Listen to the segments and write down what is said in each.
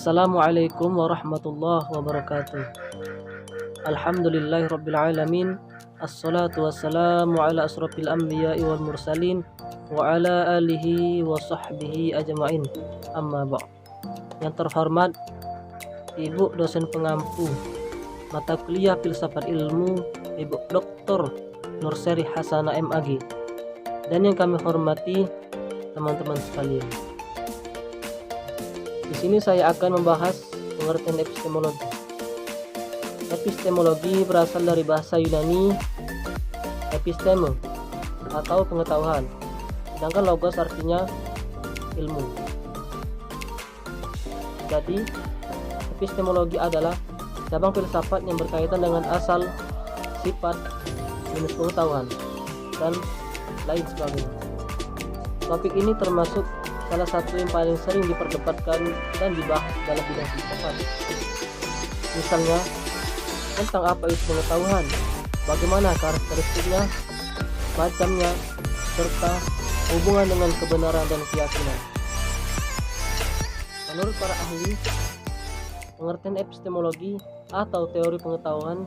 Assalamualaikum warahmatullahi wabarakatuh. Alhamdulillahirrabbilalamin. Assalatu wassalamu ala asrafil anbiya'i wal mursalin wa ala alihi wa sahbihi ajma'in. Amma ba'd. Yang terhormat Ibu dosen pengampu mata kuliah Filsafat Ilmu, Ibu Dr. Nurseri Hasanah MAG, dan yang kami hormati teman-teman sekalian. Di sini saya akan membahas pengertian epistemologi. Epistemologi berasal dari bahasa Yunani episteme atau pengetahuan, sedangkan logos artinya ilmu. Jadi, epistemologi adalah cabang filsafat yang berkaitan dengan asal, sifat, jenis pengetahuan, dan lain sebagainya. Topik ini termasuk salah satu yang paling sering diperdebatkan dan dibahas dalam bidang filsafat. Misalnya, tentang apa itu pengetahuan, bagaimana karakteristiknya, macamnya, serta hubungan dengan kebenaran dan keyakinan. Menurut para ahli, pengertian epistemologi atau teori pengetahuan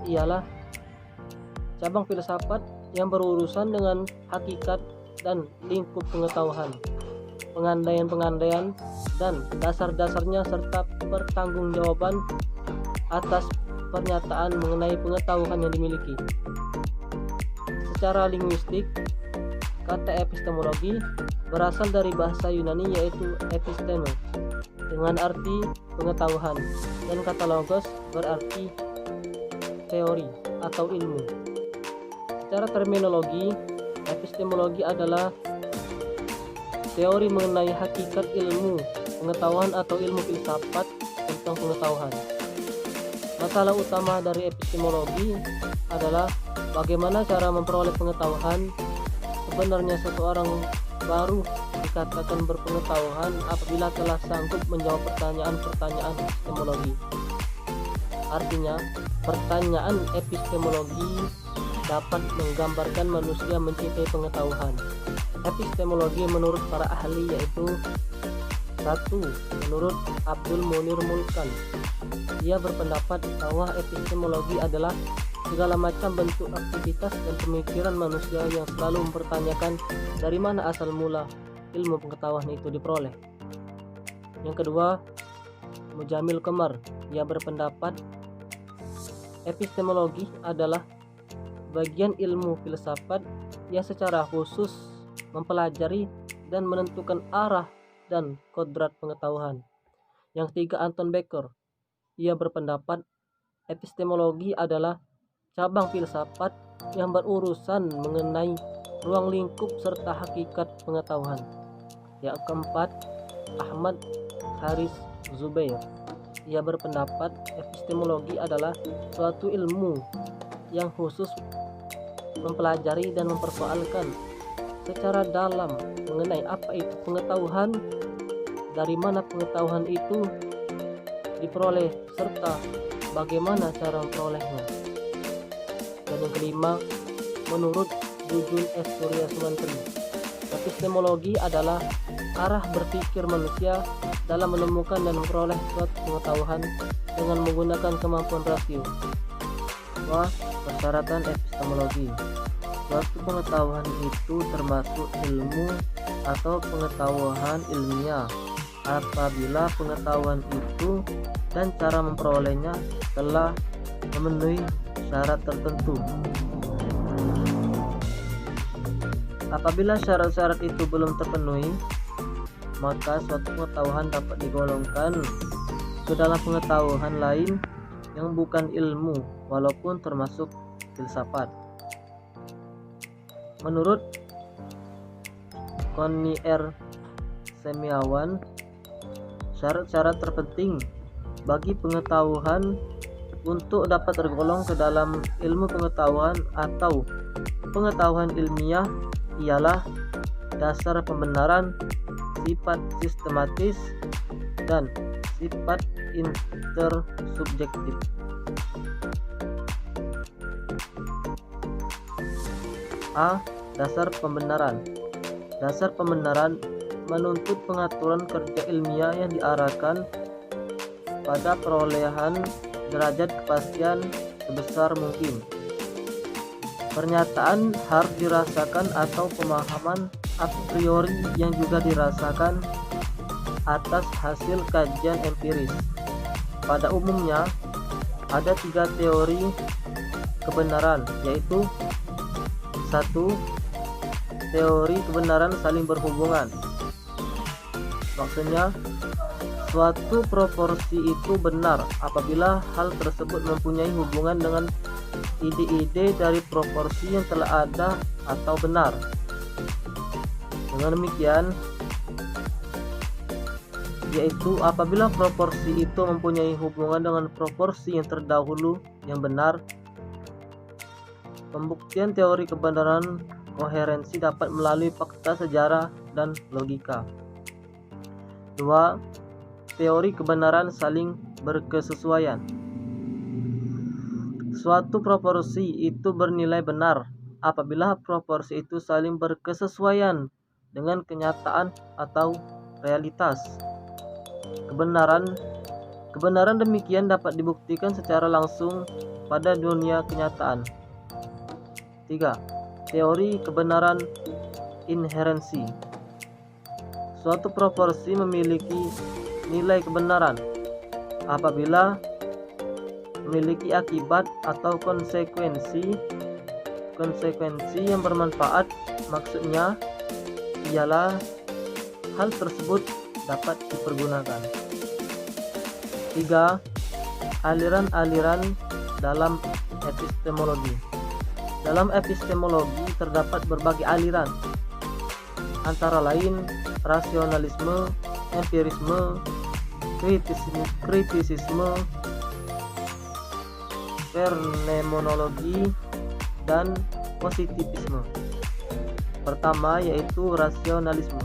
ialah cabang filsafat yang berurusan dengan hakikat dan lingkup pengetahuan, pengandaian-pengandaian dan dasar-dasarnya, serta pertanggungjawaban atas pernyataan mengenai pengetahuan yang dimiliki. Secara linguistik, kata epistemologi berasal dari bahasa Yunani yaitu episteme dengan arti pengetahuan, dan kata logos berarti teori atau ilmu. Secara terminologi, epistemologi adalah teori mengenai hakikat ilmu pengetahuan atau ilmu filsafat tentang pengetahuan. Masalah utama dari epistemologi adalah bagaimana cara memperoleh pengetahuan. Sebenarnya seseorang baru dikatakan berpengetahuan apabila telah sanggup menjawab pertanyaan-pertanyaan epistemologi. Artinya, pertanyaan epistemologi dapat menggambarkan manusia mencintai pengetahuan. Epistemologi menurut para ahli yaitu: 1. Menurut Abdul Munir Mulkan, ia berpendapat bahwa epistemologi adalah segala macam bentuk aktivitas dan pemikiran manusia yang selalu mempertanyakan dari mana asal mula ilmu pengetahuan itu diperoleh. Yang kedua, Mujamil Qamar, ia berpendapat epistemologi adalah bagian ilmu filsafat yang secara khusus mempelajari dan menentukan arah dan kodrat pengetahuan. Yang tiga, Anton Becker, ia berpendapat epistemologi adalah cabang filsafat yang berurusan mengenai ruang lingkup serta hakikat pengetahuan. Yang keempat, Ahmad Haris Zubair, ia berpendapat epistemologi adalah suatu ilmu yang khusus mempelajari dan mempersoalkan secara dalam mengenai apa itu pengetahuan, dari mana pengetahuan itu diperoleh, serta bagaimana cara memperolehnya. Dan yang kelima, menurut Jujun S. Surya Sumantri, epistemologi adalah arah berpikir manusia dalam menemukan dan memperoleh suatu pengetahuan dengan menggunakan kemampuan rasio. Persyaratan epistemologi: suatu pengetahuan itu termasuk ilmu atau pengetahuan ilmiah apabila pengetahuan itu dan cara memperolehnya telah memenuhi syarat tertentu. Apabila syarat-syarat itu belum terpenuhi, maka suatu pengetahuan dapat digolongkan ke dalam pengetahuan lain yang bukan ilmu walaupun termasuk filsafat. Menurut Connie R. Semiawan, syarat-syarat terpenting bagi pengetahuan untuk dapat tergolong ke dalam ilmu pengetahuan atau pengetahuan ilmiah ialah dasar pembenaran, sifat sistematis, dan sifat intersubjektif. A. Dasar pembenaran. Dasar pembenaran menuntut pengaturan kerja ilmiah yang diarahkan pada perolehan derajat kepastian sebesar mungkin. Pernyataan harus dirasakan atau pemahaman a priori yang juga dirasakan atas hasil kajian empiris. Pada umumnya ada 3 teori kebenaran, yaitu 1. Teori kebenaran saling berhubungan. Maksudnya, suatu proporsi itu benar apabila hal tersebut mempunyai hubungan dengan ide-ide dari proporsi yang telah ada atau benar. Dengan demikian, yaitu apabila proporsi itu mempunyai hubungan dengan proporsi yang terdahulu yang benar. Pembuktian teori kebenaran koherensi dapat melalui fakta sejarah dan logika. 2. Teori kebenaran saling berkesesuaian. Suatu proporsi itu bernilai benar apabila proporsi itu saling berkesesuaian dengan kenyataan atau realitas. Kebenaran demikian dapat dibuktikan secara langsung pada dunia kenyataan. 3. Teori kebenaran inherensi. Suatu proporsi memiliki nilai kebenaran apabila memiliki akibat atau konsekuensi yang bermanfaat. Maksudnya ialah hal tersebut dapat dipergunakan. 3. Aliran-aliran dalam epistemologi. Dalam epistemologi terdapat berbagai aliran, antara lain rasionalisme, empirisme, kritisisme, fenomenologi, dan positivisme. Pertama yaitu rasionalisme.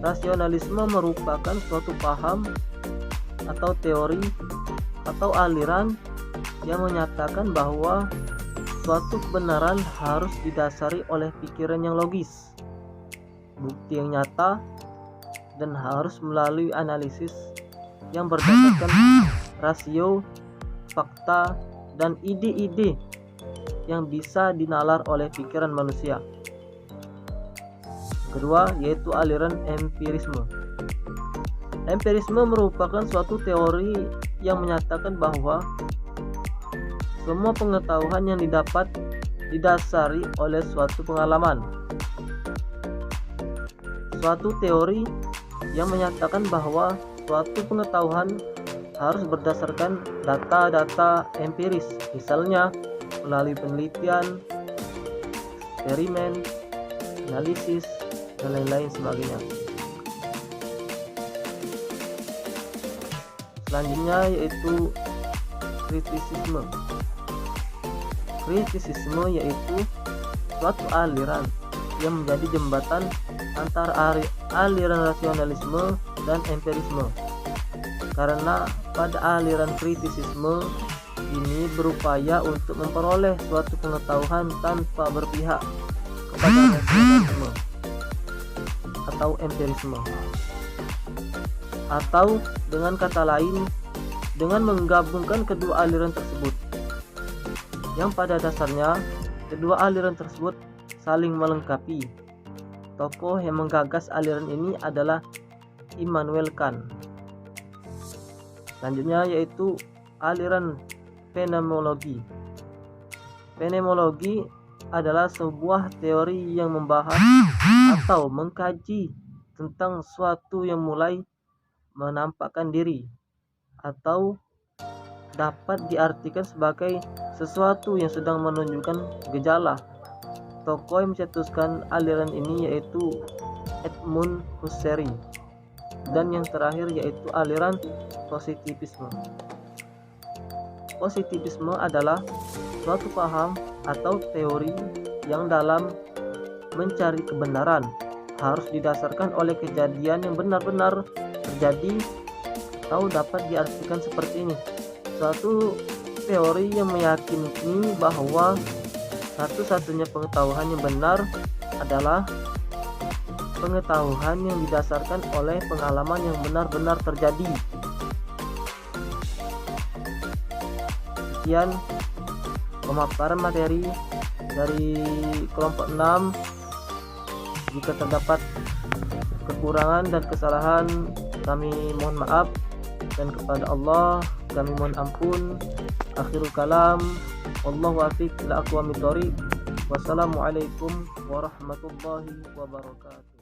Rasionalisme merupakan suatu paham atau teori atau aliran yang menyatakan bahwa suatu kebenaran harus didasari oleh pikiran yang logis, bukti yang nyata, dan harus melalui analisis yang berdasarkan rasio, fakta, dan ide-ide yang bisa dinalar oleh pikiran manusia. Kedua yaitu aliran empirisme. Empirisme merupakan suatu teori yang menyatakan bahwa semua pengetahuan yang didapat didasari oleh suatu pengalaman. Suatu teori yang menyatakan bahwa suatu pengetahuan harus berdasarkan data-data empiris, misalnya melalui penelitian, eksperimen, analisis, dan lain-lain sebagainya. Selanjutnya yaitu kritisisme. Kritisisme yaitu suatu aliran yang menjadi jembatan antara aliran rasionalisme dan empirisme. Karena pada aliran kritisisme ini berupaya untuk memperoleh suatu pengetahuan tanpa berpihak kepada rasionalisme atau empirisme. Atau dengan kata lain, dengan menggabungkan kedua aliran tersebut, yang pada dasarnya kedua aliran tersebut saling melengkapi. Tokoh yang menggagas aliran ini adalah Immanuel Kant. Selanjutnya yaitu aliran fenomenologi. Fenomenologi adalah sebuah teori yang membahas atau mengkaji tentang suatu yang mulai menampakkan diri atau dapat diartikan sebagai sesuatu yang sedang menunjukkan gejala. Tokoh yang mencetuskan aliran ini yaitu Edmund Husserl. Dan yang terakhir yaitu aliran positivisme. Positivisme adalah suatu paham atau teori yang dalam mencari kebenaran harus didasarkan oleh kejadian yang benar-benar terjadi, atau dapat diartikan seperti ini: suatu teori yang meyakini bahwa satu-satunya pengetahuan yang benar adalah pengetahuan yang didasarkan oleh pengalaman yang benar-benar terjadi. Sekian pemaparan materi dari kelompok 6. Jika terdapat kekurangan dan kesalahan, kami mohon maaf, dan kepada Allah kami mohon ampun. Akhirul kalam, wallahu wafiq ila aqwamit thoriq. Wassalamualaikum warahmatullahi wabarakatuh.